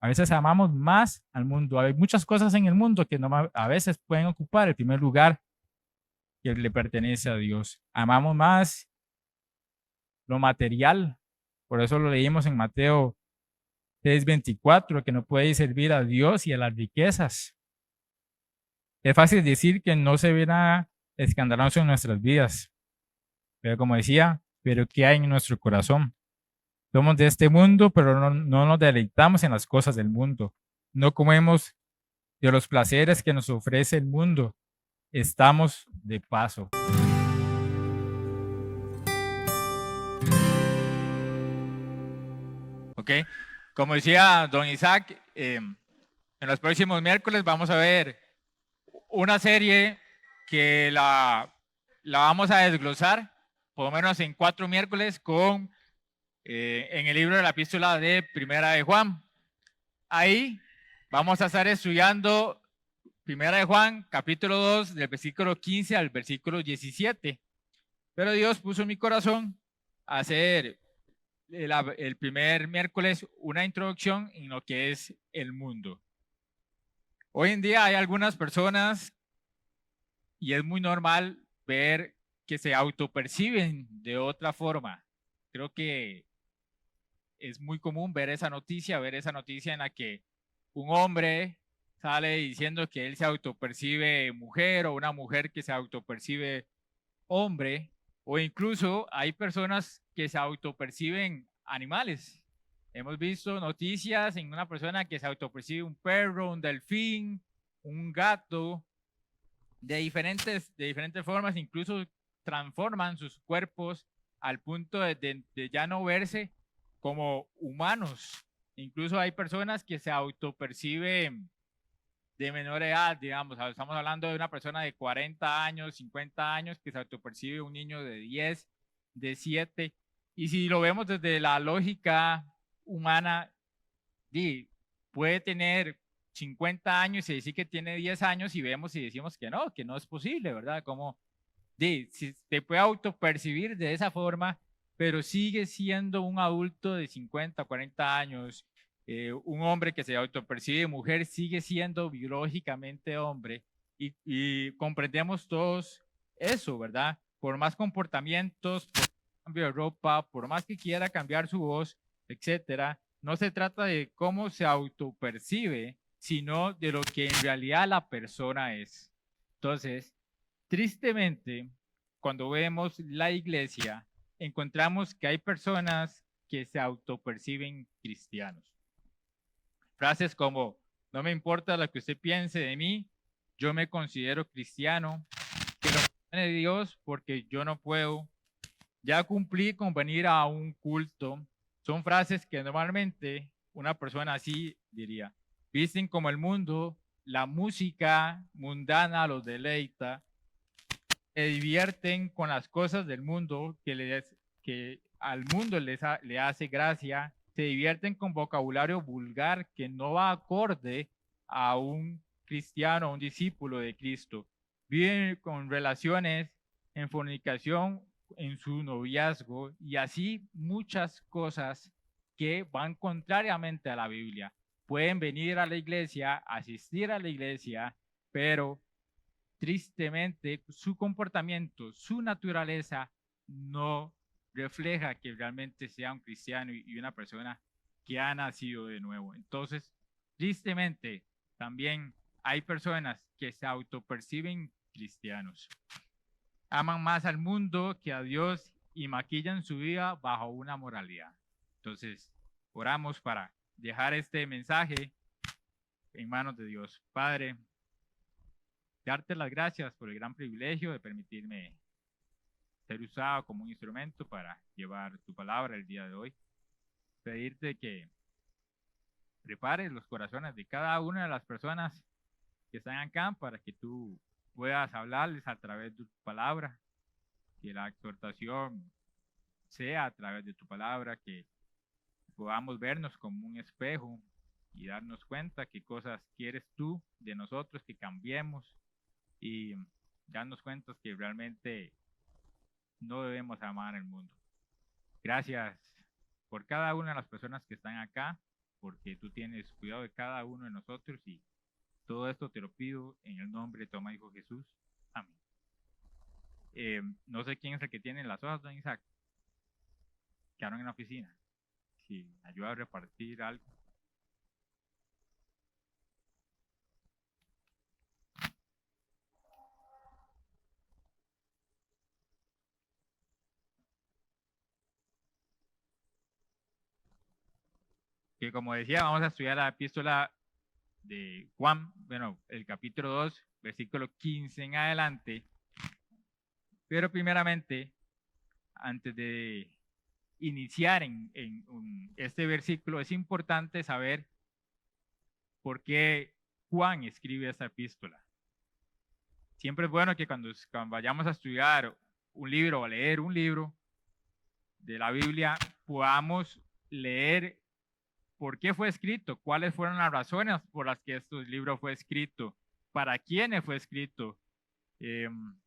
A veces amamos más al mundo. Hay muchas cosas en el mundo que a veces pueden ocupar el primer lugar que le pertenece a Dios. Amamos más lo material. Por eso lo leímos en Mateo 6:24, que no puede servir a Dios y a las riquezas. Es fácil decir que no se ve nada escandaloso en nuestras vidas, pero como decía, pero ¿qué hay en nuestro corazón? Somos de este mundo, pero no nos deleitamos en las cosas del mundo. No comemos de los placeres que nos ofrece el mundo. Estamos de paso. ¿Ok? Como decía don Isaac, en los próximos miércoles vamos a ver una serie que la vamos a desglosar, por lo menos en 4 miércoles, en el libro de la epístola de Primera de Juan. Ahí vamos a estar estudiando Primera de Juan, capítulo 2, del versículo 15 al versículo 17. Pero Dios puso en mi corazón hacer el primer miércoles una introducción en lo que es el mundo. Hoy en día hay algunas personas, y es muy normal ver que se autoperciben de otra forma. Creo que es muy común ver esa noticia en la que un hombre sale diciendo que él se autopercibe mujer, o una mujer que se autopercibe hombre, o incluso hay personas que se autoperciben animales. Hemos visto noticias en una persona que se autopercibe un perro, un delfín, un gato, de diferentes formas, incluso transforman sus cuerpos al punto de ya no verse como humanos. Incluso hay personas que se autoperciben de menor edad, digamos. Estamos hablando de una persona de 40 años, 50 años, que se autopercibe un niño de 10, de 7. Y si lo vemos desde la lógica humana, puede tener 50 años y decir que tiene 10 años, y vemos y decimos que no es posible, ¿verdad? Como si te puede autopercibir de esa forma, pero sigue siendo un adulto de 50, 40 años, un hombre que se autopercibe mujer, sigue siendo biológicamente hombre, y comprendemos todos eso, ¿verdad? Por más comportamientos, por cambio de ropa, por más que quiera cambiar su voz, etcétera, no se trata de cómo se autopercibe, sino de lo que en realidad la persona es. Entonces, tristemente, cuando vemos la iglesia, encontramos que hay personas que se autoperciben cristianos. Frases como, no me importa lo que usted piense de mí, yo me considero cristiano, que lo perdone Dios porque yo no puedo, ya cumplí con venir a un culto. Son frases que normalmente una persona así diría. Visten como el mundo, la música mundana los deleita, se divierten con las cosas del mundo que al mundo le hace gracia, se divierten con vocabulario vulgar que no va acorde a un cristiano, a un discípulo de Cristo. Viven con relaciones en fornicación, en su noviazgo, y así muchas cosas que van contrariamente a la Biblia. Pueden venir a la iglesia, asistir a la iglesia, pero tristemente su comportamiento, su naturaleza no refleja que realmente sea un cristiano y una persona que ha nacido de nuevo. Entonces, tristemente, también hay personas que se autoperciben cristianos. Aman más al mundo que a Dios y maquillan su vida bajo una moralidad. Entonces, oramos para dejar este mensaje en manos de Dios. Padre, darte las gracias por el gran privilegio de permitirme ser usado como un instrumento para llevar tu palabra el día de hoy. Pedirte que prepares los corazones de cada una de las personas que están acá para que tú puedas hablarles a través de tu palabra, que la exhortación sea a través de tu palabra, que podamos vernos como un espejo y darnos cuenta qué cosas quieres tú de nosotros, que cambiemos, y darnos cuenta que realmente no debemos amar el mundo. Gracias por cada una de las personas que están acá. porque tú tienes cuidado de cada uno de nosotros y todo esto te lo pido en el nombre de tu amado Hijo Jesús. Amén. No sé quién es el que tiene las hojas, don Isaac. Quedaron en la oficina. Si ayuda a repartir algo. Que como decía, vamos a estudiar la epístola de Juan, bueno, el capítulo 2, versículo 15 en adelante. Pero primeramente, antes de iniciar en este versículo, es importante saber por qué Juan escribe esta epístola. Siempre es bueno que cuando vayamos a estudiar un libro o a leer un libro de la Biblia, podamos leer por qué fue escrito, cuáles fueron las razones por las que este libro fue escrito, para quiénes fue escrito, en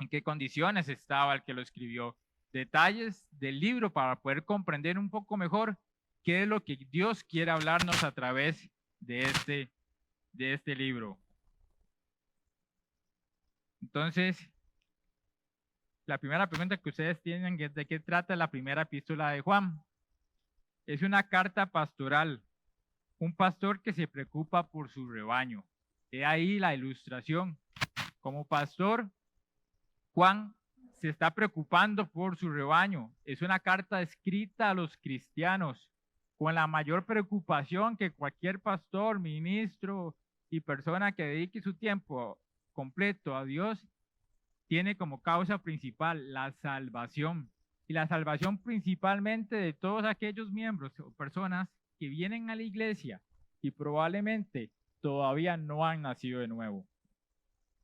qué condiciones estaba el que lo escribió, detalles del libro para poder comprender un poco mejor qué es lo que Dios quiere hablarnos a través de este libro. Entonces, la primera pregunta que ustedes tienen es de qué trata la primera epístola de Juan. Es una carta pastoral, un pastor que se preocupa por su rebaño. He ahí la ilustración. Como pastor, Juan se está preocupando por su rebaño. Es una carta escrita a los cristianos con la mayor preocupación que cualquier pastor, ministro y persona que dedique su tiempo completo a Dios tiene como causa principal la salvación. Y la salvación principalmente de todos aquellos miembros o personas que vienen a la iglesia y probablemente todavía no han nacido de nuevo.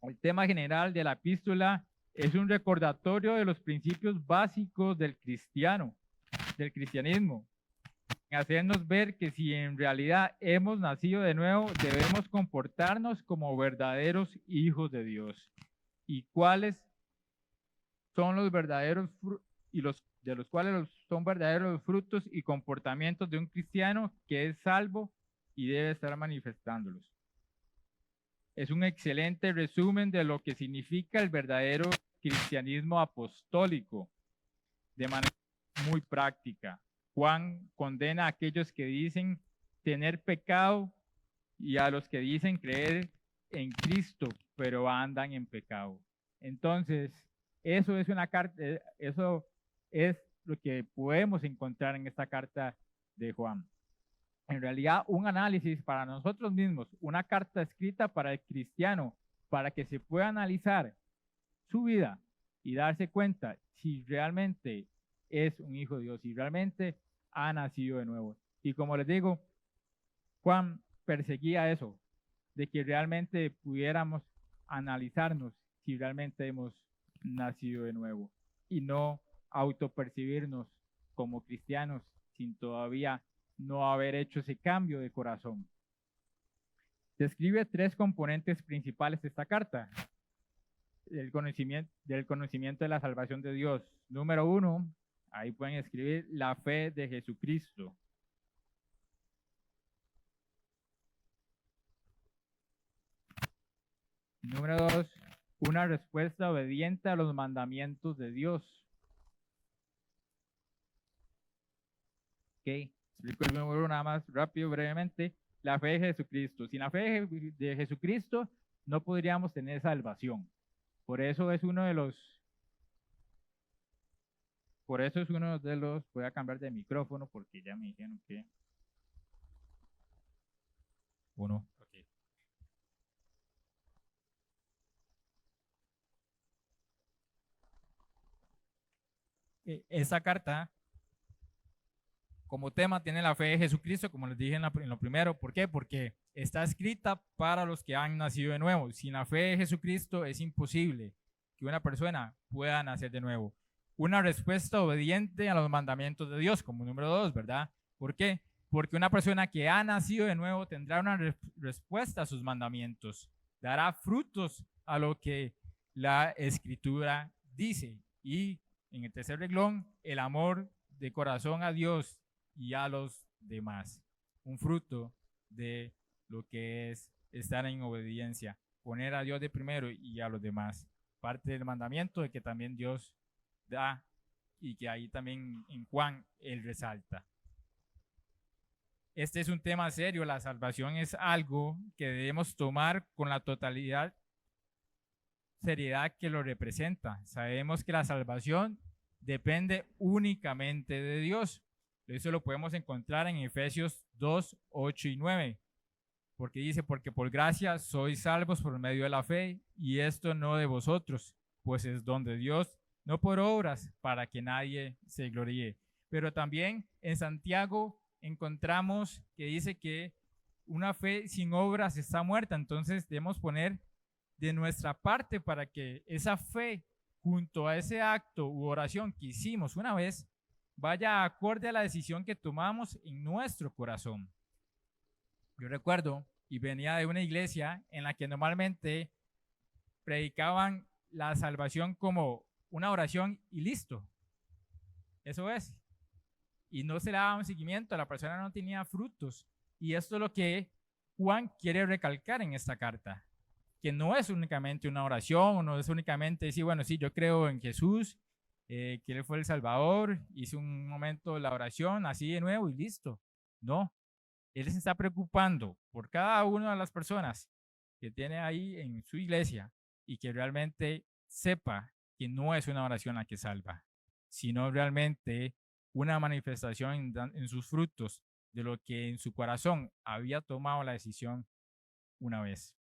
El tema general de la epístola es un recordatorio de los principios básicos del cristianismo. Hacernos ver que si en realidad hemos nacido de nuevo, debemos comportarnos como verdaderos hijos de Dios. ¿Y cuáles son los verdaderos de los cuales son verdaderos frutos y comportamientos de un cristiano que es salvo y debe estar manifestándolos? Es un excelente resumen de lo que significa el verdadero cristianismo apostólico de manera muy práctica. Juan condena a aquellos que dicen tener pecado y a los que dicen creer en Cristo, pero andan en pecado. Entonces, eso es una carta, eso es lo que podemos encontrar en esta carta de Juan. En realidad, un análisis para nosotros mismos, una carta escrita para el cristiano, para que se pueda analizar su vida y darse cuenta si realmente es un hijo de Dios, si realmente ha nacido de nuevo. Y como les digo, Juan perseguía eso, de que realmente pudiéramos analizarnos si realmente hemos nacido de nuevo y no autopercibirnos como cristianos sin todavía no haber hecho ese cambio de corazón. Describe tres componentes principales de esta carta. Del conocimiento de la salvación de Dios. Número 1, ahí pueden escribir la fe de Jesucristo. Número 2, una respuesta obediente a los mandamientos de Dios. Ok, explico el número 1 nada más rápido, brevemente. La fe de Jesucristo. Sin la fe de Jesucristo no podríamos tener salvación. Por eso es uno de los, voy a cambiar de micrófono porque ya me dijeron que uno. Okay. Esta carta, como tema, tiene la fe de Jesucristo, como les dije en lo primero. ¿Por qué? Porque está escrita para los que han nacido de nuevo. Sin la fe de Jesucristo es imposible que una persona pueda nacer de nuevo. Una respuesta obediente a los mandamientos de Dios, como número 2, ¿verdad? ¿Por qué? Porque una persona que ha nacido de nuevo tendrá una respuesta a sus mandamientos, dará frutos a lo que la Escritura dice. Y en el tercer renglón, el amor de corazón a Dios y a los demás. un fruto de lo que es estar en obediencia, poner a Dios de primero y a los demás. Parte del mandamiento de que también Dios da y que ahí también en Juan él resalta. Este es un tema serio, la salvación es algo que debemos tomar con la totalidad seriedad que lo representa. Sabemos que la salvación depende únicamente de Dios. Eso lo podemos encontrar en Efesios 2, 8 y 9, porque dice, porque por gracia sois salvos por medio de la fe, y esto no de vosotros, pues es don de Dios, no por obras, para que nadie se gloríe. Pero también en Santiago encontramos que dice que una fe sin obras está muerta, entonces debemos poner de nuestra parte para que esa fe junto a ese acto u oración que hicimos una vez vaya acorde a la decisión que tomamos en nuestro corazón. Yo recuerdo y venía de una iglesia en la que normalmente predicaban la salvación como una oración y listo. Eso es. Y no se le daba un seguimiento, la persona no tenía frutos. Y esto es lo que Juan quiere recalcar en esta carta, que no es únicamente una oración, no es únicamente decir, bueno, sí, yo creo en Jesús, que Él fue el Salvador, hice un momento la oración así de nuevo y listo. No, Él se está preocupando por cada una de las personas que tiene ahí en su iglesia y que realmente sepa que no es una oración la que salva, sino realmente una manifestación en sus frutos de lo que en su corazón había tomado la decisión una vez.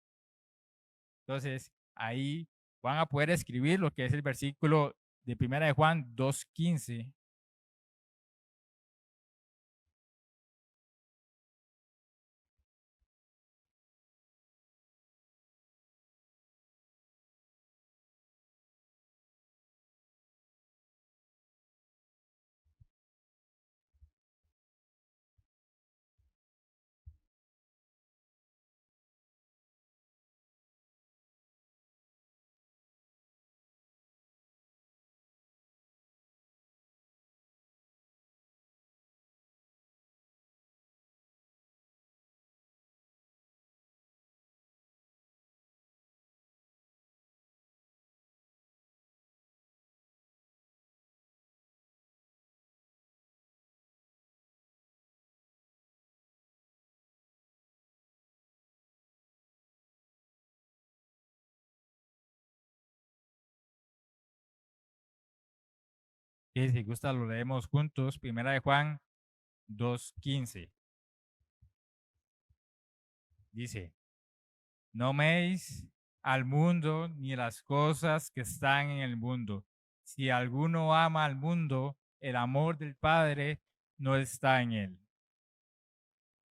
Entonces, ahí van a poder escribir lo que es el versículo de 1 de Juan 2:15. Y si gusta lo leemos juntos. 1 de Juan 2:15. Dice, no améis al mundo ni las cosas que están en el mundo. Si alguno ama al mundo, el amor del Padre no está en él.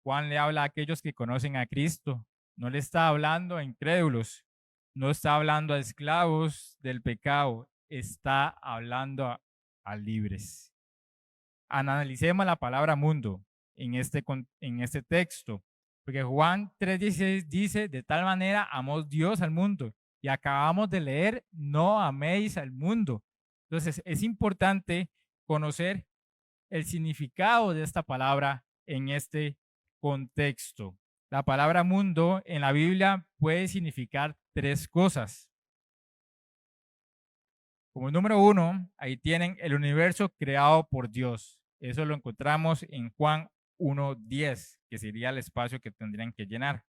Juan le habla a aquellos que conocen a Cristo. No le está hablando a incrédulos. No está hablando a esclavos del pecado. Está hablando a libres. Analicemos la palabra mundo en este texto. Porque Juan 3:16 dice, de tal manera amó Dios al mundo. Y acabamos de leer, no améis al mundo. Entonces es importante conocer el significado de esta palabra en este contexto. La palabra mundo en la Biblia puede significar tres cosas. Como número uno, ahí tienen el universo creado por Dios. Eso lo encontramos en Juan 1:10, que sería el espacio que tendrían que llenar.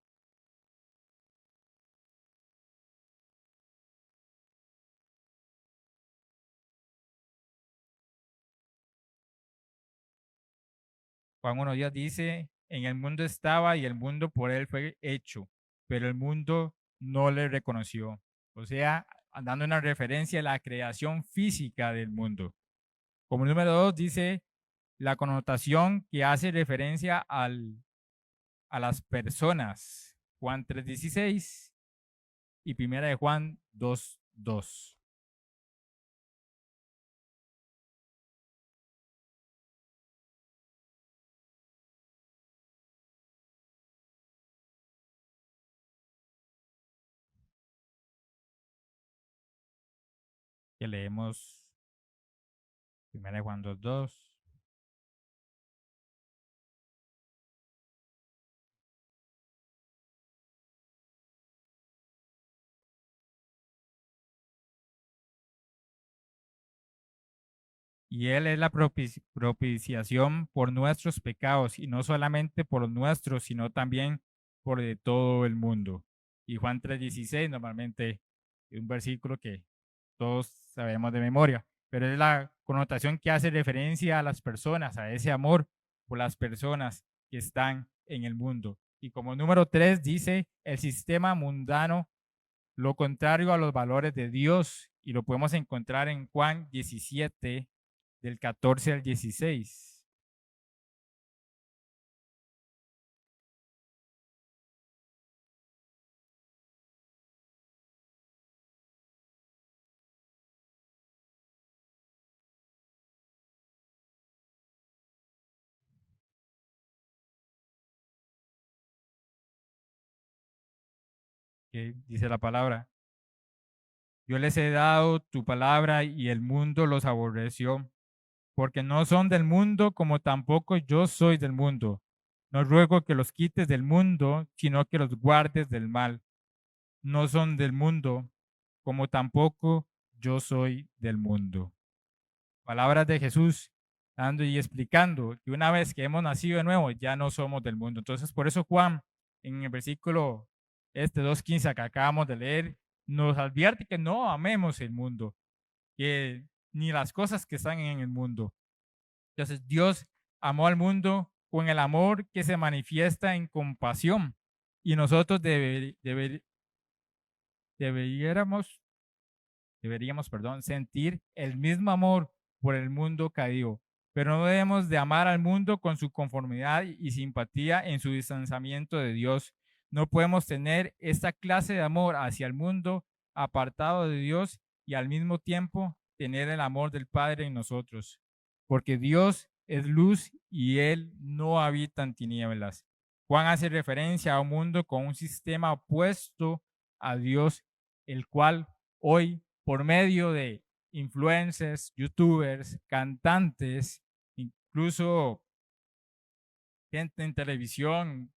Juan 1:10 dice, en el mundo estaba y el mundo por él fue hecho, pero el mundo no le reconoció. O sea, dando una referencia a la creación física del mundo. Como número dos dice la connotación que hace referencia a las personas. Juan 3:16 y primera de Juan 2:2. Que leemos primera de Juan 2:2. y Él es la propiciación por nuestros pecados, y no solamente por los nuestros, sino también por de todo el mundo. Y Juan 3:16 normalmente es un versículo que todos sabemos de memoria, pero es la connotación que hace referencia a las personas, a ese amor por las personas que están en el mundo. Y como número 3 dice, el sistema mundano, lo contrario a los valores de Dios, y lo podemos encontrar en Juan 17, del 14 al 16. Que dice la palabra: yo les he dado tu palabra y el mundo los aborreció, porque no son del mundo como tampoco yo soy del mundo. No ruego que los quites del mundo, sino que los guardes del mal. No son del mundo como tampoco yo soy del mundo. Palabras de Jesús dando y explicando que una vez que hemos nacido de nuevo ya no somos del mundo. Entonces, por eso Juan, en el versículo 2:15 que acabamos de leer, nos advierte que no amemos el mundo, que ni las cosas que están en el mundo. Entonces, Dios amó al mundo con el amor que se manifiesta en compasión, y nosotros deberíamos sentir el mismo amor por el mundo caído, pero no debemos de amar al mundo con su conformidad y simpatía en su distanciamiento de Dios. No podemos tener esta clase de amor hacia el mundo apartado de Dios y al mismo tiempo tener el amor del Padre en nosotros, porque Dios es luz y Él no habita en tinieblas. Juan hace referencia a un mundo con un sistema opuesto a Dios, el cual hoy, por medio de influencers, youtubers, cantantes, incluso gente en televisión,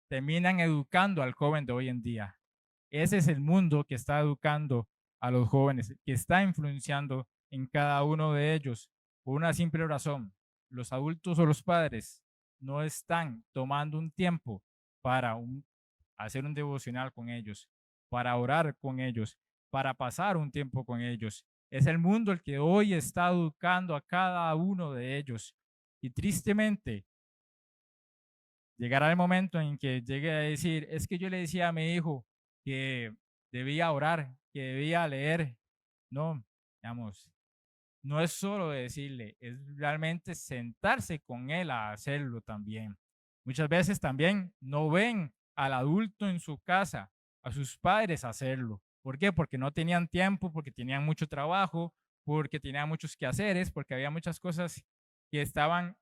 terminan educando al joven de hoy en día. Ese es el mundo que está educando a los jóvenes, que está influenciando en cada uno de ellos por una simple razón: los adultos o los padres no están tomando un tiempo para hacer un devocional con ellos, para orar con ellos, para pasar un tiempo con ellos. Es el mundo el que hoy está educando a cada uno de ellos. Y tristemente, llegará el momento en que llegue a decir: es que yo le decía a mi hijo que debía orar, que debía leer. No, digamos, no es solo decirle, es realmente sentarse con él a hacerlo también. Muchas veces también no ven al adulto en su casa, a sus padres hacerlo. ¿Por qué? Porque no tenían tiempo, porque tenían mucho trabajo, porque tenían muchos quehaceres, porque había muchas cosas que estaban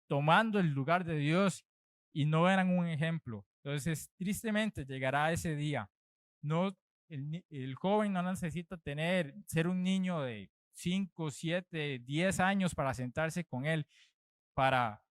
tomando el lugar de Dios y no eran un ejemplo. Entonces, tristemente llegará ese día. No, el joven no necesita ser un niño de 5, 7, 10 años para sentarse con él, para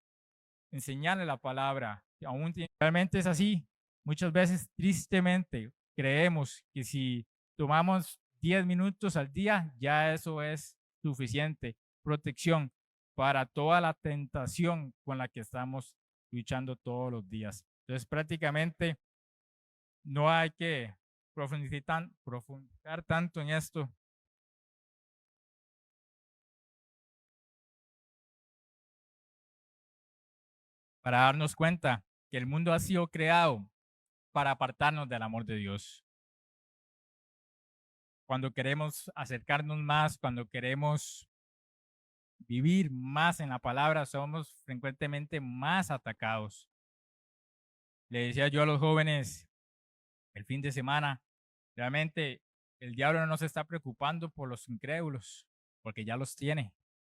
enseñarle la palabra. Aún realmente es así. Muchas veces, tristemente, creemos que si tomamos 10 minutos al día, ya eso es suficiente protección para toda la tentación con la que estamos luchando todos los días. Entonces, prácticamente no hay que profundizar tanto en esto para darnos cuenta que el mundo ha sido creado para apartarnos del amor de Dios. Cuando queremos acercarnos más, cuando queremos vivir más en la palabra, somos frecuentemente más atacados. Le decía yo a los jóvenes el fin de semana, realmente el diablo no se está preocupando por los incrédulos, porque ya los tiene.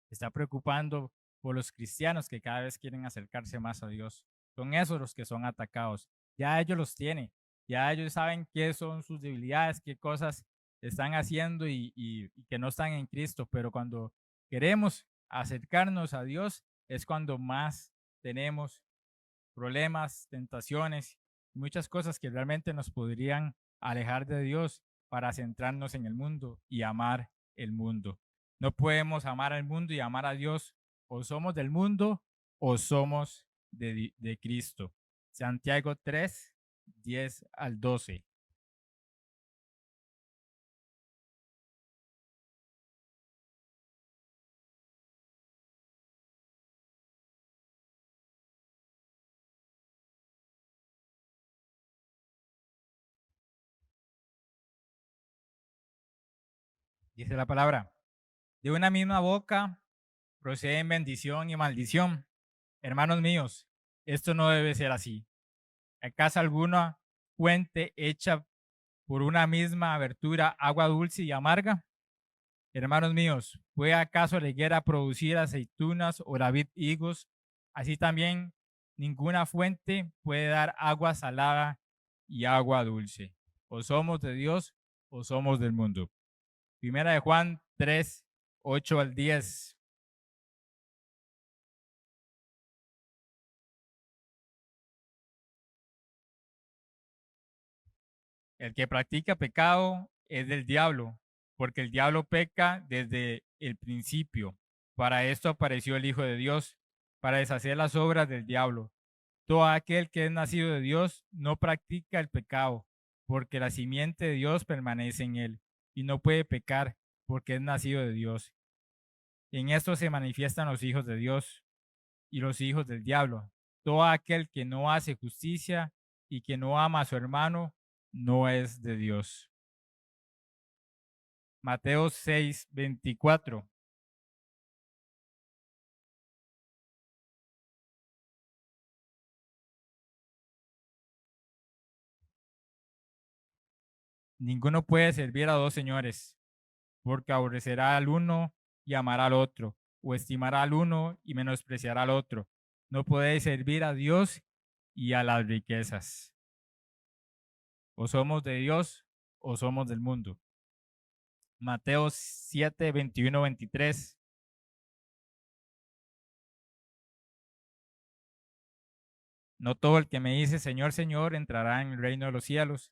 Se está preocupando por los cristianos que cada vez quieren acercarse más a Dios. Son esos los que son atacados. Ya ellos los tienen. Ya ellos saben qué son sus debilidades, qué cosas están haciendo y que no están en Cristo. Pero cuando queremos acercarnos a Dios es cuando más tenemos problemas, tentaciones, muchas cosas que realmente nos podrían alejar de Dios para centrarnos en el mundo y amar el mundo. No podemos amar al mundo y amar a Dios. O somos del mundo o somos de Cristo. Santiago 3, 10 al 12. Dice la palabra, de una misma boca proceden bendición y maldición. Hermanos míos, esto no debe ser así. ¿Acaso alguna fuente hecha por una misma abertura agua dulce y amarga? Hermanos míos, ¿puede acaso la higuera producir aceitunas o la vid higos? Así también ninguna fuente puede dar agua salada y agua dulce. O somos de Dios o somos del mundo. Primera de Juan 3, 8 al 10. El que practica pecado es del diablo, porque el diablo peca desde el principio. Para esto apareció el Hijo de Dios, para deshacer las obras del diablo. Todo aquel que es nacido de Dios no practica el pecado, porque la simiente de Dios permanece en él, y no puede pecar, porque es nacido de Dios. En esto se manifiestan los hijos de Dios y los hijos del diablo. Todo aquel que no hace justicia y que no ama a su hermano no es de Dios. Mateo 6, 24. Ninguno puede servir a dos señores, porque aborrecerá al uno y amará al otro, o estimará al uno y menospreciará al otro. No podéis servir a Dios y a las riquezas. O somos de Dios o somos del mundo. Mateo 7, 21, 23. No todo el que me dice Señor, Señor entrará en el reino de los cielos,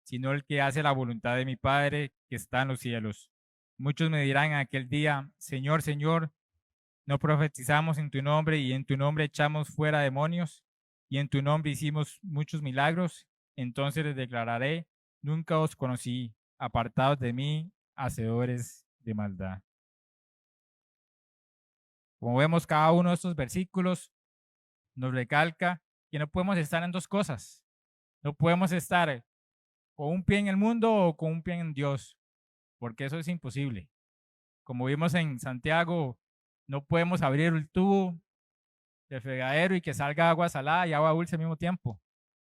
sino el que hace la voluntad de mi Padre que está en los cielos. Muchos me dirán en aquel día, Señor, Señor, ¿no profetizamos en tu nombre y en tu nombre echamos fuera demonios y en tu nombre hicimos muchos milagros? Entonces les declararé, nunca os conocí, apartados de mí, hacedores de maldad. Como vemos, cada uno de estos versículos nos recalca que no podemos estar en dos cosas. No podemos estar con un pie en el mundo o con un pie en Dios, porque eso es imposible. Como vimos en Santiago, no podemos abrir el tubo del fregadero y que salga agua salada y agua dulce al mismo tiempo.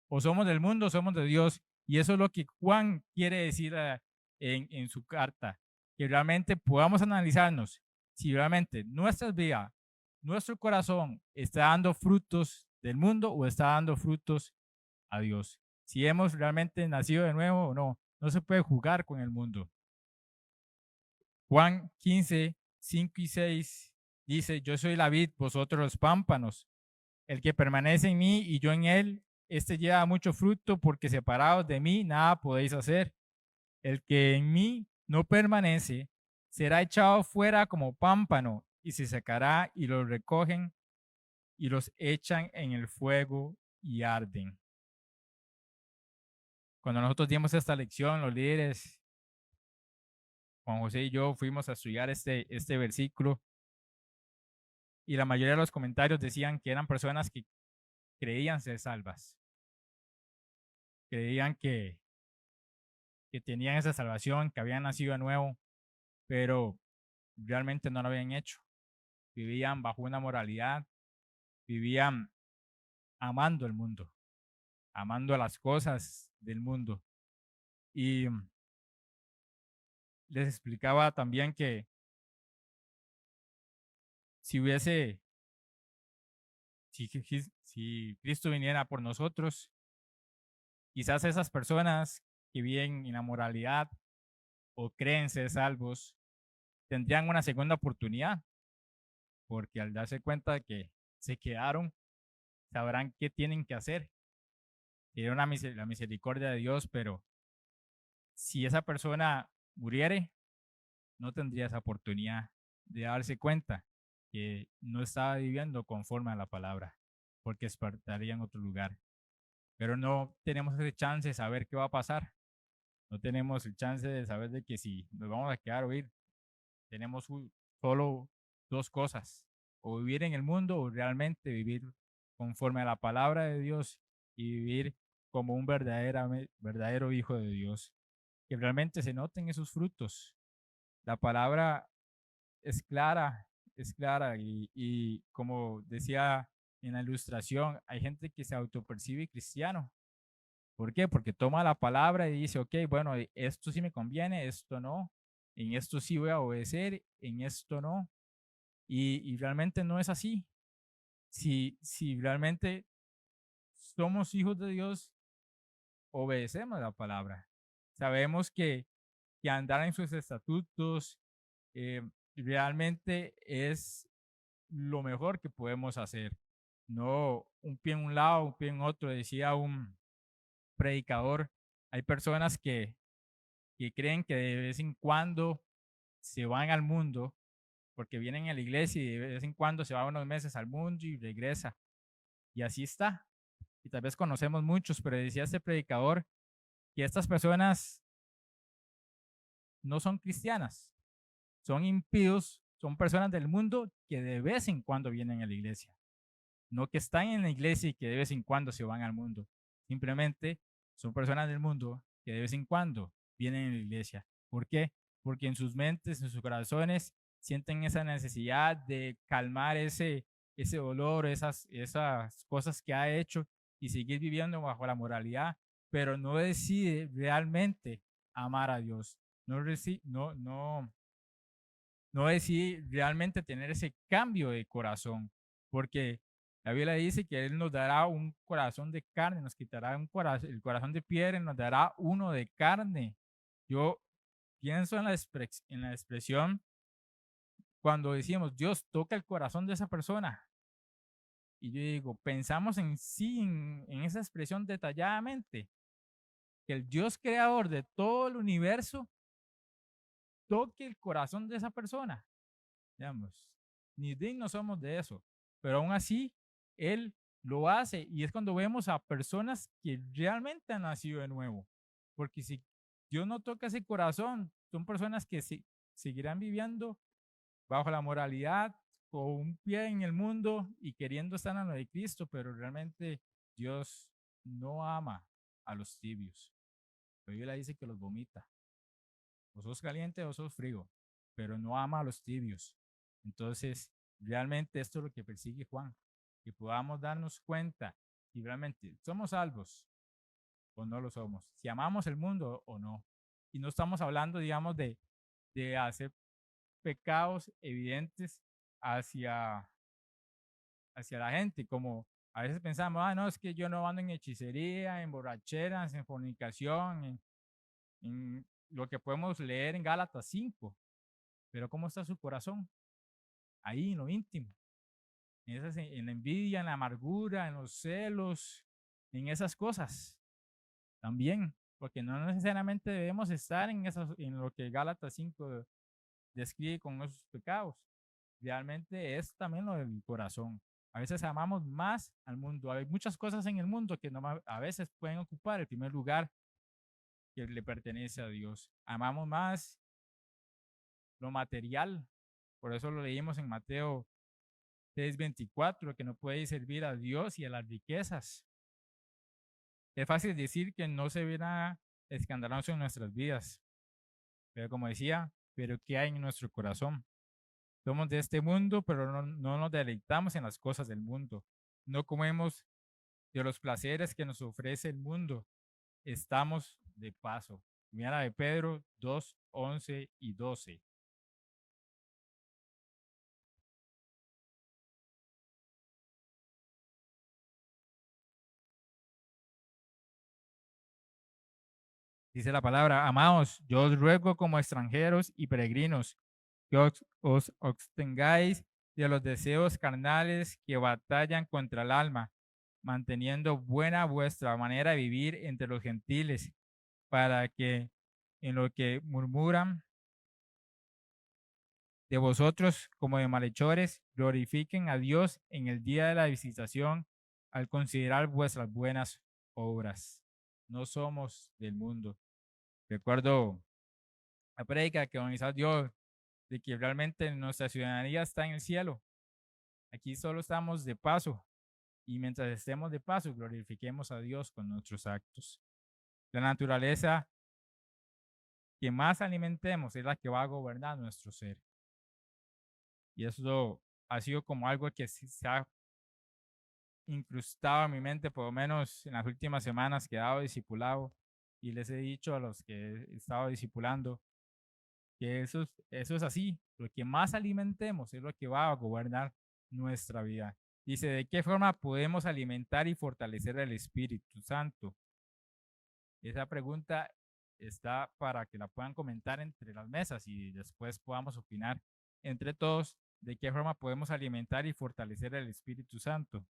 O somos del mundo o somos de Dios. Y eso es lo que Juan quiere decir en su carta, que realmente podamos analizarnos si realmente nuestra vida, nuestro corazón está dando frutos del mundo o está dando frutos a Dios. Si hemos realmente nacido de nuevo o no. No se puede jugar con el mundo. Juan 15, 5 y 6 dice, yo soy la vid, vosotros los pámpanos. El que permanece en mí y yo en él, este lleva mucho fruto, porque separados de mí nada podéis hacer. El que en mí no permanece será echado fuera como pámpano y se secará y los recogen y los echan en el fuego y arden. Cuando nosotros dimos esta lección, los líderes, Juan José y yo, fuimos a estudiar este versículo y la mayoría de los comentarios decían que eran personas que creían ser salvas, creían que tenían esa salvación, que habían nacido de nuevo, pero realmente no lo habían hecho. Vivían bajo una moralidad, vivían amando el mundo, amando las cosas del mundo. Y les explicaba también que si hubiese, si Cristo viniera por nosotros, quizás esas personas que viven en la moralidad o creen ser salvos, tendrían una segunda oportunidad, porque al darse cuenta de que se quedaron, sabrán qué tienen que hacer. Tienen la misericordia de Dios, pero si esa persona muriere, no tendría esa oportunidad de darse cuenta que no estaba viviendo conforme a la palabra, porque estaría en otro lugar. Pero no tenemos ese chance de saber qué va a pasar. No tenemos el chance de saber de que si nos vamos a quedar o ir. Tenemos solo dos cosas: o vivir en el mundo o realmente vivir conforme a la palabra de Dios y vivir como un verdadero hijo de Dios. Que realmente se noten esos frutos. La palabra es clara y como decía en la ilustración, hay gente que se autopercibe cristiano. ¿Por qué? Porque toma la palabra y dice, ok, bueno, esto sí me conviene, esto no, en esto sí voy a obedecer, en esto no. Y realmente no es así. Si realmente somos hijos de Dios, obedecemos la palabra. Sabemos que andar en sus estatutos eh, realmente es lo mejor que podemos hacer. No un pie en un lado, un pie en otro, decía un predicador. Hay personas que creen que de vez en cuando se van al mundo porque vienen a la iglesia y de vez en cuando se van unos meses al mundo y regresa. Y así está. Y tal vez conocemos muchos, pero decía este predicador que estas personas no son cristianas, son impíos, son personas del mundo que de vez en cuando vienen a la iglesia. No que están en la iglesia y que de vez en cuando se van al mundo. Simplemente son personas del mundo que de vez en cuando vienen a la iglesia. ¿Por qué? Porque en sus mentes, en sus corazones, sienten esa necesidad de calmar ese dolor, esas cosas que ha hecho y seguir viviendo bajo la moralidad, pero no decide realmente amar a Dios. No decide realmente tener ese cambio de corazón, porque la Biblia dice que Él nos dará un corazón de carne, nos quitará el corazón de piedra y nos dará uno de carne. Yo pienso en la expresión cuando decimos, Dios toca el corazón de esa persona. Y yo digo, pensamos en sí, en esa expresión detalladamente, que el Dios creador de todo el universo toque el corazón de esa persona. Digamos, ni dignos somos de eso, pero aún así Él lo hace y es cuando vemos a personas que realmente han nacido de nuevo, porque si Dios no toca ese corazón, son personas que seguirán viviendo bajo la moralidad, con un pie en el mundo y queriendo estar en lo de Cristo, pero realmente Dios no ama a los tibios. La Biblia dice que los vomita. O sos caliente o sos frío, pero no ama a los tibios. Entonces, realmente esto es lo que persigue Juan, que podamos darnos cuenta si realmente somos salvos o no lo somos, si amamos el mundo o no. Y no estamos hablando, digamos, de hacer pecados evidentes hacia, hacia la gente, como a veces pensamos, ah, no, es que yo no ando en hechicería, en borracheras, en fornicación, en lo que podemos leer en Gálatas 5, pero ¿cómo está su corazón? Ahí, en lo íntimo, en la envidia, en la amargura, en los celos, en esas cosas también, porque no necesariamente debemos estar en lo que Gálatas 5 describe con esos pecados. Realmente es también lo del corazón. A veces amamos más al mundo. Hay muchas cosas en el mundo que a veces pueden ocupar el primer lugar que le pertenece a Dios. Amamos más lo material. Por eso lo leímos en Mateo 6:24, que no puede servir a Dios y a las riquezas. Es fácil decir que no se ve nada escandaloso en nuestras vidas, pero como decía, pero ¿qué hay en nuestro corazón? Somos de este mundo, pero no nos deleitamos en las cosas del mundo. No comemos de los placeres que nos ofrece el mundo. Estamos de paso. Primera de Pedro 2:11 y 12. Dice la palabra, amados, yo os ruego como extranjeros y peregrinos que os abstengáis de los deseos carnales que batallan contra el alma, manteniendo buena vuestra manera de vivir entre los gentiles, para que en lo que murmuran de vosotros como de malhechores, glorifiquen a Dios en el día de la visitación al considerar vuestras buenas obras. No somos del mundo. Recuerdo la prédica que don Isaac dio de que realmente nuestra ciudadanía está en el cielo. Aquí solo estamos de paso y mientras estemos de paso, glorifiquemos a Dios con nuestros actos. La naturaleza que más alimentemos es la que va a gobernar nuestro ser. Y eso ha sido como algo que se ha incrustado en mi mente, por lo menos en las últimas semanas que he dado discipulado y les he dicho a los que he estado discipulando que eso es así. Lo que más alimentemos es lo que va a gobernar nuestra vida. Dice, ¿de qué forma podemos alimentar y fortalecer el Espíritu Santo? Esa pregunta está para que la puedan comentar entre las mesas y después podamos opinar entre todos de qué forma podemos alimentar y fortalecer el Espíritu Santo.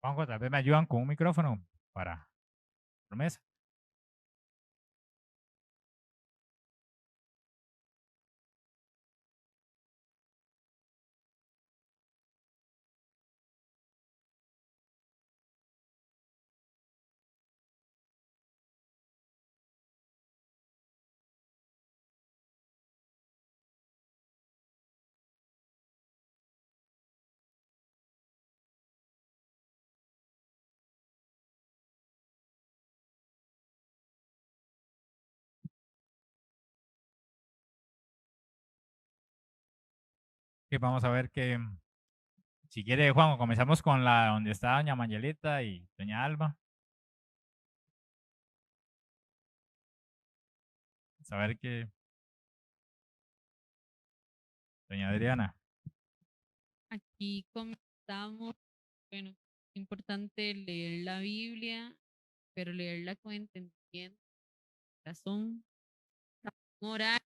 Juanjo, tal vez me ayudan con un micrófono para promesa. Que vamos a ver que, si quiere, Juan, comenzamos con la donde está doña Mayelita y doña Alba. A ver que doña Adriana. Aquí comentamos, bueno, es importante leer la Biblia, pero leerla con entendimiento, razón, orar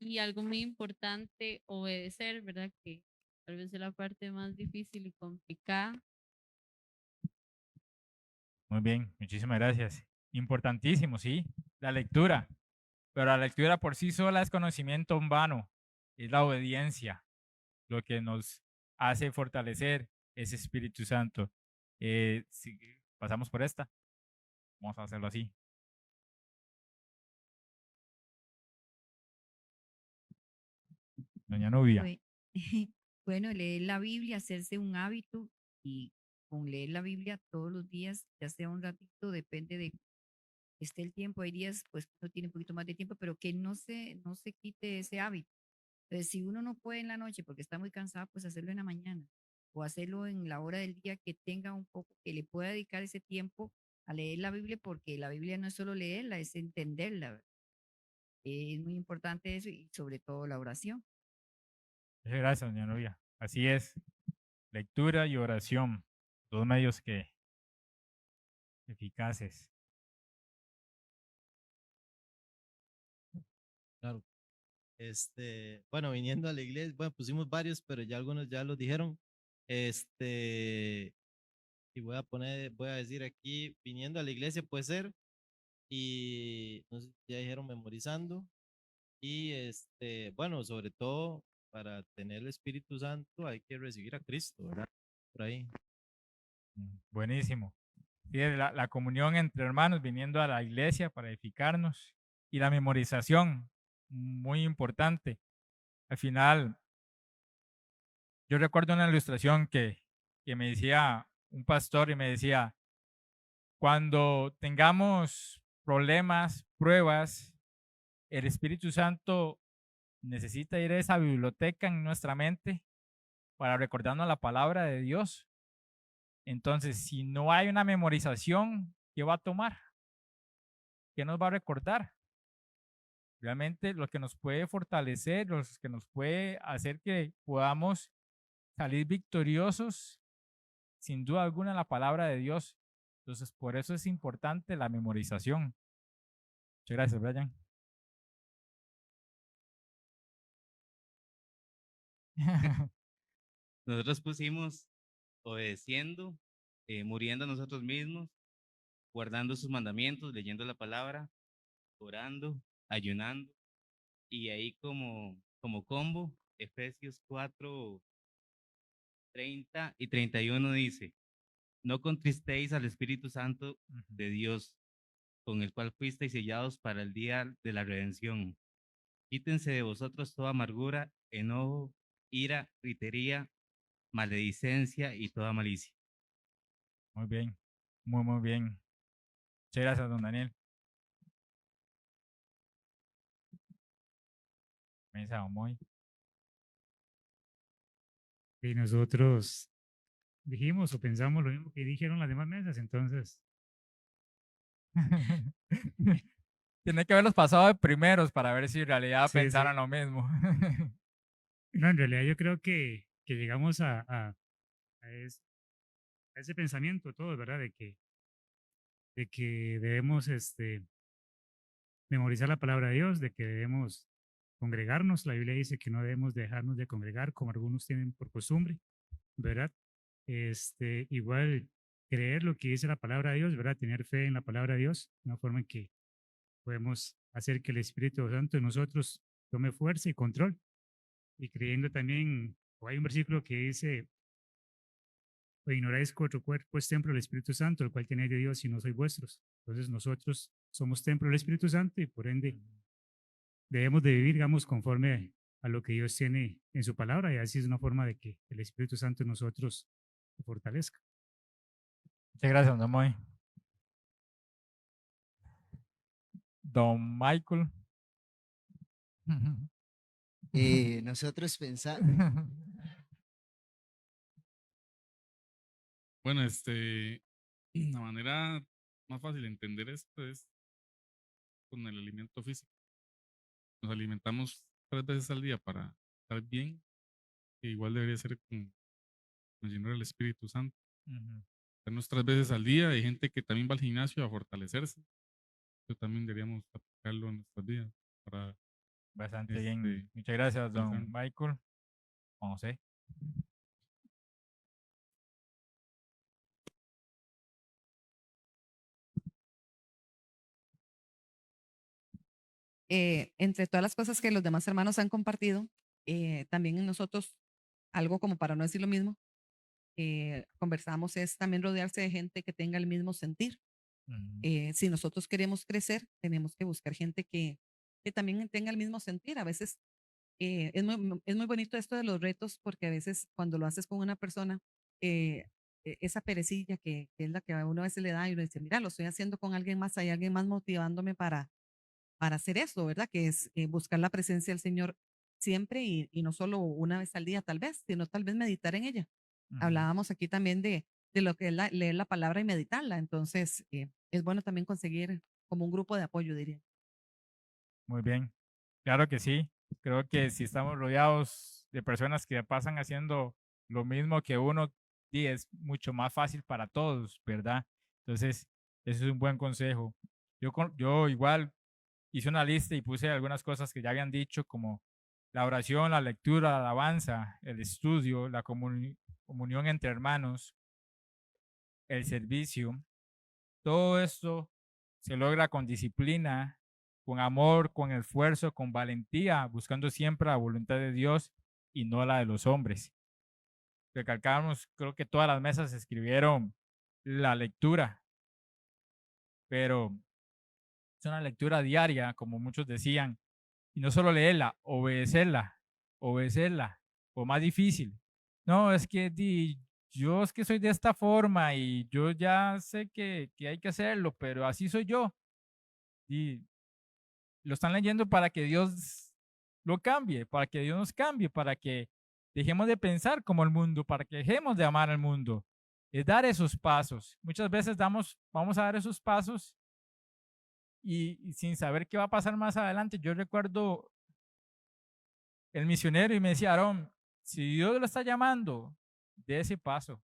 y algo muy importante, obedecer, ¿verdad? Que tal vez es la parte más difícil y complicada. Muy bien, muchísimas gracias. Importantísimo, sí, la lectura. Pero la lectura por sí sola es conocimiento en vano, es la obediencia lo que nos hace fortalecer ese Espíritu Santo. Si pasamos por esta, vamos a hacerlo así. Doña Nubia. Bue- Bueno, leer la Biblia, hacerse un hábito y con leer la Biblia todos los días, ya sea un ratito, depende de que esté el tiempo. Hay días, pues uno tiene un poquito más de tiempo, pero que no se quite ese hábito. Entonces, si uno no puede en la noche porque está muy cansado, pues hacerlo en la mañana o hacerlo en la hora del día que tenga un poco, que le pueda dedicar ese tiempo a leer la Biblia, porque la Biblia no es solo leerla, es entenderla, ¿verdad? Es muy importante eso y sobre todo la oración. Muchas gracias, doña Nubia. Así es, lectura y oración, dos medios que eficaces. Claro. Bueno, viniendo a la iglesia, bueno, pusimos varios, pero ya algunos ya los dijeron. Y voy a decir aquí, viniendo a la iglesia puede ser, y no sé si ya dijeron memorizando, y bueno, sobre todo para tener el Espíritu Santo hay que recibir a Cristo, ¿verdad? Por ahí. Buenísimo. Sí, la comunión entre hermanos viniendo a la iglesia para edificarnos y la memorización, muy importante. Al final, yo recuerdo una ilustración que me decía un pastor y me decía, cuando tengamos problemas, pruebas, el Espíritu Santo necesita ir a esa biblioteca en nuestra mente para recordarnos la palabra de Dios. Entonces, si no hay una memorización, ¿qué va a tomar? ¿Qué nos va a recordar? Realmente lo que nos puede fortalecer, lo que nos puede hacer que podamos salir victoriosos, sin duda alguna, la palabra de Dios. Entonces, por eso es importante la memorización. Muchas gracias, Brian. Nosotros pusimos obedeciendo, muriendo a nosotros mismos, guardando sus mandamientos, leyendo la palabra, orando, ayunando. Y ahí como combo, Efesios 4:30 y 31 dice, no contristéis al Espíritu Santo de Dios, con el cual fuisteis sellados para el día de la redención. Quítense de vosotros toda amargura, enojo, ira, gritería, maledicencia y toda malicia. Muy bien, muy bien. Muchas gracias, don Daniel. Mesa muy. Y nosotros dijimos o pensamos lo mismo que dijeron las demás mesas, entonces. Tiene que haberlos pasado de primeros para ver si en realidad Sí, pensaran sí. lo mismo. No, en realidad yo creo que llegamos a ese pensamiento todos, ¿verdad? De que debemos memorizar la palabra de Dios, de que debemos congregarnos. La Biblia dice que no debemos dejarnos de congregar como algunos tienen por costumbre, ¿verdad? Igual creer lo que dice la palabra de Dios, ¿verdad? Tener fe en la palabra de Dios, una forma en que podemos hacer que el Espíritu Santo en nosotros tome fuerza y control. Y creyendo también, o hay un versículo que dice, o ignoráis que vuestro cuerpo es templo del Espíritu Santo, el cual tenéis de Dios y no sois vuestros. Entonces nosotros somos templo del Espíritu Santo y por ende debemos de vivir, digamos, conforme a lo que Dios tiene en su palabra y así es una forma de que el Espíritu Santo en nosotros se fortalezca. Muchas gracias, don Moy. Don Michael. Nosotros pensamos, Bueno, la manera más fácil de entender esto es con el alimento físico. Nos alimentamos 3 veces al día para estar bien, e igual debería ser con llenar el Espíritu Santo. Hacernos 3 veces al día. Hay gente que también va al gimnasio a fortalecerse. Eso también deberíamos aplicarlo en nuestras vidas para Bastante bien. Muchas gracias, don fortalecernos. Michael. José. Entre todas las cosas que los demás hermanos han compartido, también en nosotros, algo como para no decir lo mismo, conversamos es también rodearse de gente que tenga el mismo sentir. Si nosotros queremos crecer, tenemos que buscar gente que también tenga el mismo sentir. A veces es muy bonito esto de los retos porque a veces cuando lo haces con una persona, esa perecilla que es la que a uno a veces le da y uno dice, mira, lo estoy haciendo con alguien más, hay alguien más motivándome para hacer eso, ¿verdad? Que es buscar la presencia del Señor siempre y no solo una vez al día tal vez, sino tal vez meditar en ella. Ujú. Hablábamos aquí también de lo que es leer la palabra y meditarla. Entonces, es bueno también conseguir como un grupo de apoyo, diría. Muy bien, claro que sí. Creo que si estamos rodeados de personas que pasan haciendo lo mismo que uno, sí, es mucho más fácil para todos, ¿verdad? Entonces, ese es un buen consejo. Yo igual hice una lista y puse algunas cosas que ya habían dicho, como la oración, la lectura, la alabanza, el estudio, la comunión entre hermanos, el servicio. Todo esto se logra con disciplina, con amor, con esfuerzo, con valentía, buscando siempre la voluntad de Dios y no la de los hombres. Recalcamos, creo que todas las mesas escribieron la lectura, pero es una lectura diaria, como muchos decían, y no solo leerla, obedecerla, o más difícil. No, es que yo es que soy de esta forma y yo ya sé que hay que hacerlo, pero así soy yo. Y lo están leyendo para que Dios lo cambie, para que Dios nos cambie, para que dejemos de pensar como el mundo, para que dejemos de amar al mundo. Es dar esos pasos. Muchas veces vamos a dar esos pasos y sin saber qué va a pasar más adelante. Yo recuerdo el misionero y me decía, Aarón, si Dios lo está llamando, de ese paso.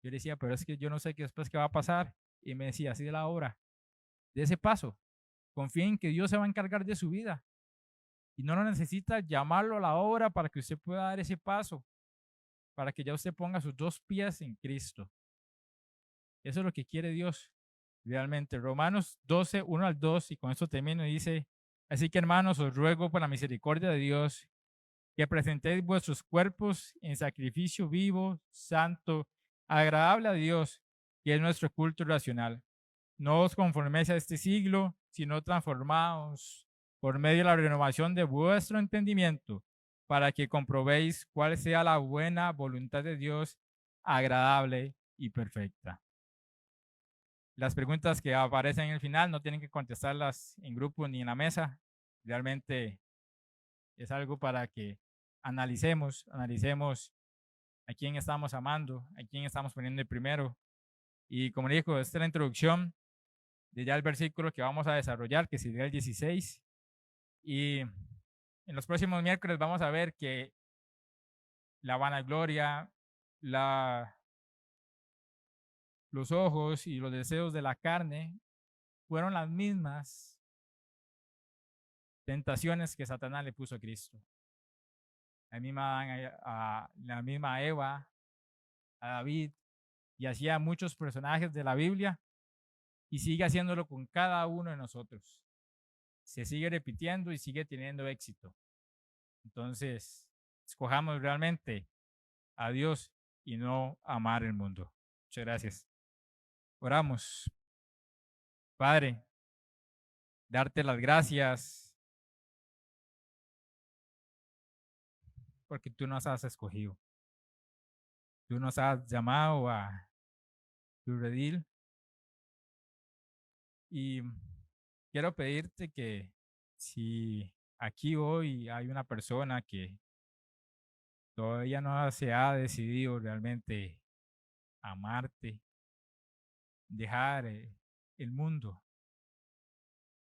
Yo le decía, pero es que yo no sé qué después qué va a pasar. Y me decía, así de la obra, de ese paso. Confíen en que Dios se va a encargar de su vida. Y no lo necesita llamarlo a la obra para que usted pueda dar ese paso, para que ya usted ponga sus dos pies en Cristo. Eso es lo que quiere Dios realmente. Romanos 12, 1 al 2, y con esto termino, dice, así que hermanos, os ruego por la misericordia de Dios que presentéis vuestros cuerpos en sacrificio vivo, santo, agradable a Dios, que es nuestro culto racional. No os conforméis a este siglo, sino transformaos por medio de la renovación de vuestro entendimiento, para que comprobéis cuál sea la buena voluntad de Dios, agradable y perfecta. Las preguntas que aparecen en el final no tienen que contestarlas en grupo ni en la mesa. Realmente es algo para que analicemos a quién estamos amando, a quién estamos poniendo de primero. Y como dijo, esta es la introducción de ya el versículo que vamos a desarrollar, que sería el 16. Y en los próximos miércoles vamos a ver que la vanagloria, los ojos y los deseos de la carne fueron las mismas tentaciones que Satanás le puso a Cristo. La misma Eva, a David, y hacía muchos personajes de la Biblia, y sigue haciéndolo con cada uno de nosotros. Se sigue repitiendo y sigue teniendo éxito. Entonces, escojamos realmente a Dios y no amar el mundo. Muchas gracias. Oramos. Padre, darte las gracias porque tú nos has escogido. Tú nos has llamado a tu redil y quiero pedirte que si aquí hoy hay una persona que todavía no se ha decidido realmente amarte, dejar el mundo,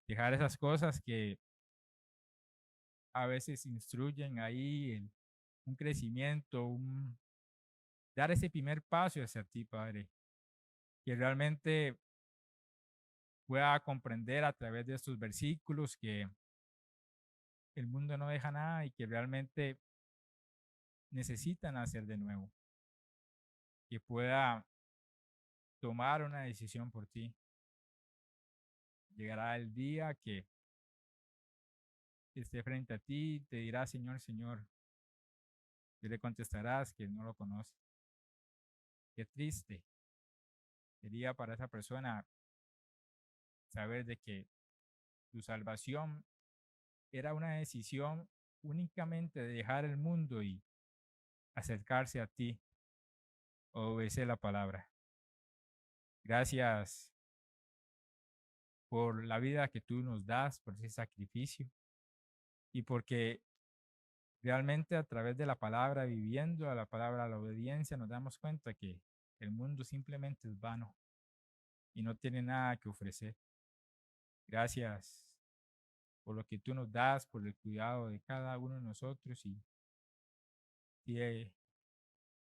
dejar esas cosas que a veces instruyen ahí un crecimiento, dar ese primer paso hacia ti, Padre, que realmente pueda comprender a través de estos versículos que el mundo no deja nada y que realmente necesitan hacer de nuevo, que pueda tomar una decisión por ti. Llegará el día que esté frente a ti y te dirá, Señor, Señor, y le contestarás que no lo conoce. Qué triste sería para esa persona saber de que tu salvación era una decisión únicamente de dejar el mundo y acercarse a ti, obedecer la palabra. Gracias por la vida que tú nos das, por ese sacrificio y porque realmente a través de la palabra, viviendo a la palabra, la obediencia, nos damos cuenta que el mundo simplemente es vano y no tiene nada que ofrecer. Gracias por lo que tú nos das, por el cuidado de cada uno de nosotros y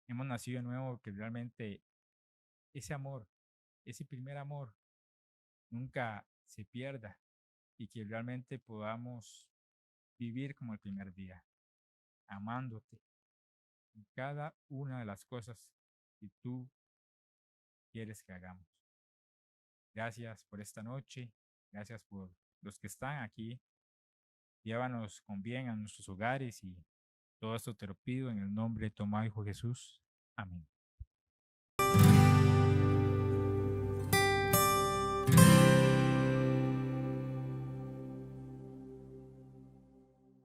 hemos nacido de nuevo, que realmente ese amor, ese primer amor, nunca se pierda y que realmente podamos vivir como el primer día, amándote en cada una de las cosas que tú quieres que hagamos. Gracias por esta noche, gracias por los que están aquí. Llévanos con bien a nuestros hogares y todo esto te lo pido en el nombre de tu amado Hijo Jesús. Amén.